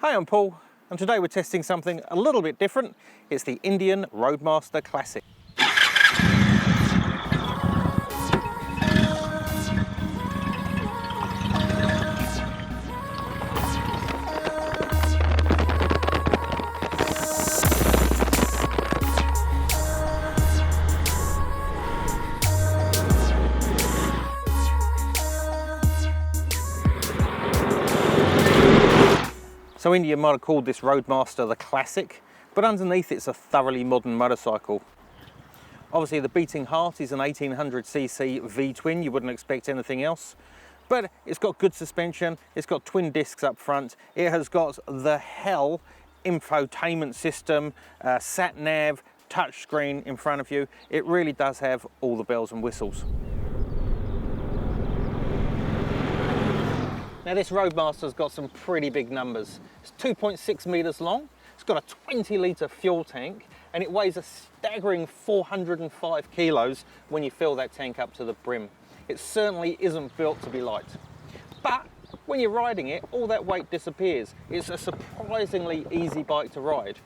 Hi, I'm Paul, and today we're testing something a little bit different. It's the Indian Roadmaster Classic. So India might have called this Roadmaster the Classic, but underneath it's a thoroughly modern motorcycle. Obviously the beating heart is an 1800cc V-twin, you wouldn't expect anything else. But it's got good suspension, it's got twin discs up front, it has got the hell infotainment system, sat-nav, touchscreen in front of you. It really does have all the bells and whistles. Now this Roadmaster's got some pretty big numbers. It's 2.6 meters long, it's got a 20-litre fuel tank, and it weighs a staggering 405 kilos when you fill that tank up to the brim. It certainly isn't built to be light. But when you're riding it, all that weight disappears. It's a surprisingly easy bike to ride.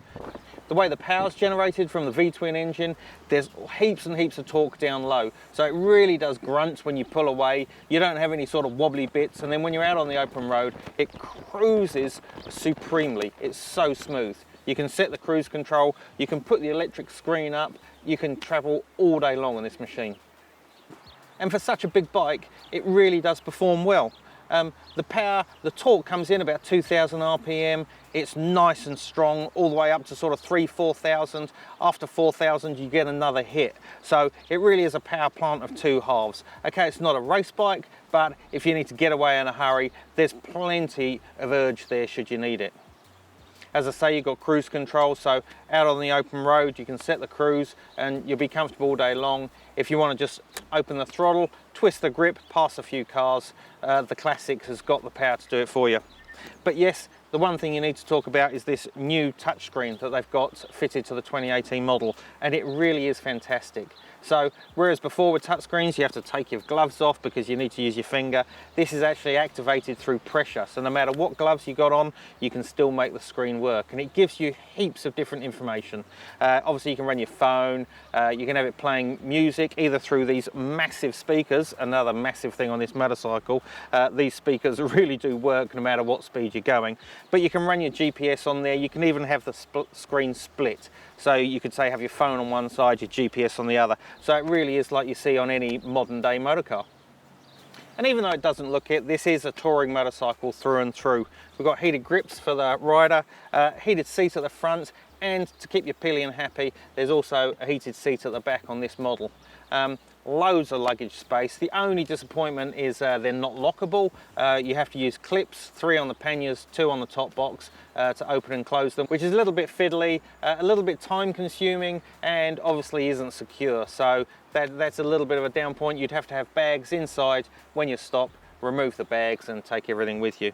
The way the power's generated from the V-twin engine, there's heaps and heaps of torque down low. So it really does grunt when you pull away. You don't have any sort of wobbly bits. And then when you're out on the open road, it cruises supremely. It's so smooth. You can set the cruise control. You can put the electric screen up. You can travel all day long on this machine. And for such a big bike, it really does perform well. The torque comes in about 2000 RPM. It's nice and strong all the way up to sort of 4,000. After 4,000 you get another hit. So it really is a power plant of two halves. Okay, it's not a race bike, but if you need to get away in a hurry, there's plenty of urge there should you need it. As I say, you've got cruise control, so out on the open road you can set the cruise and you'll be comfortable all day long. If you want to just open the throttle, twist the grip, pass a few cars, the Classic has got the power to do it for you. But yes, the one thing you need to talk about is this new touchscreen that they've got fitted to the 2018 model, and it really is fantastic. So whereas before with touchscreens you have to take your gloves off because you need to use your finger, this is actually activated through pressure. So no matter what gloves you got on, you can still make the screen work, and it gives you heaps of different information. Obviously you can run your phone, you can have it playing music either through these massive speakers. Another massive thing on this motorcycle, these speakers really do work no matter what speed you're going. But you can run your GPS on there. You can even have the screen split. So you could say have your phone on one side, your GPS on the other. So it really is like you see on any modern day motorcar. And even though it doesn't look it, this is a touring motorcycle through and through. We've got heated grips for the rider, heated seat at the front, and to keep your pillion happy, there's also a heated seat at the back on this model. Loads of luggage space. The only disappointment is they're not lockable. You have to use clips, 3 on the panniers, 2 on the top box to open and close them, which is a little bit fiddly, a little bit time consuming, and obviously isn't secure. So that's a little bit of a down point. You'd have to have bags inside when you stop, remove the bags and take everything with you.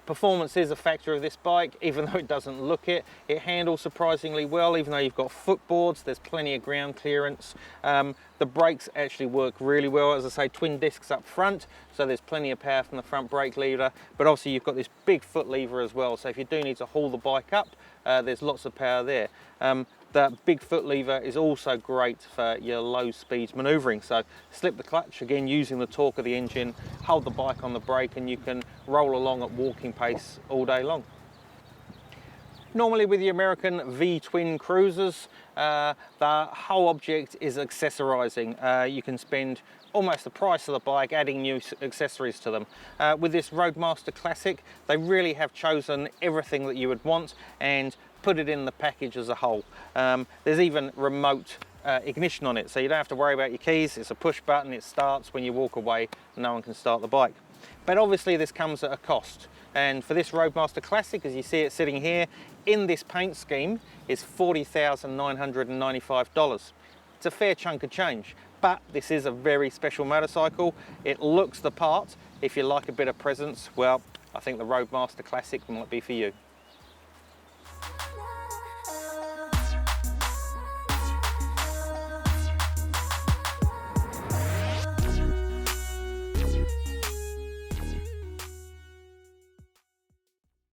Performance is a factor of this bike, even though it doesn't look it. It handles surprisingly well, even though you've got footboards, there's plenty of ground clearance. The brakes actually work really well. As I say, twin discs up front, so there's plenty of power from the front brake lever, but obviously you've got this big foot lever as well, so if you do need to haul the bike up, there's lots of power there. The big foot lever is also great for your low speed maneuvering. So slip the clutch, again using the torque of the engine, hold the bike on the brake, and you can roll along at walking pace all day long. Normally with the American V-twin cruisers, the whole object is accessorizing. You can spend almost the price of the bike adding new accessories to them. With this Roadmaster Classic, they really have chosen everything that you would want and put it in the package as a whole. There's even remote ignition on it, so you don't have to worry about your keys. It's a push button, it starts when you walk away, no one can start the bike. But obviously this comes at a cost, and for this Roadmaster Classic, as you see it sitting here in this paint scheme, is $40,995. It's a fair chunk of change, but this is a very special motorcycle. It looks the part. If you like a bit of presence, well, I think the Roadmaster Classic might be for you.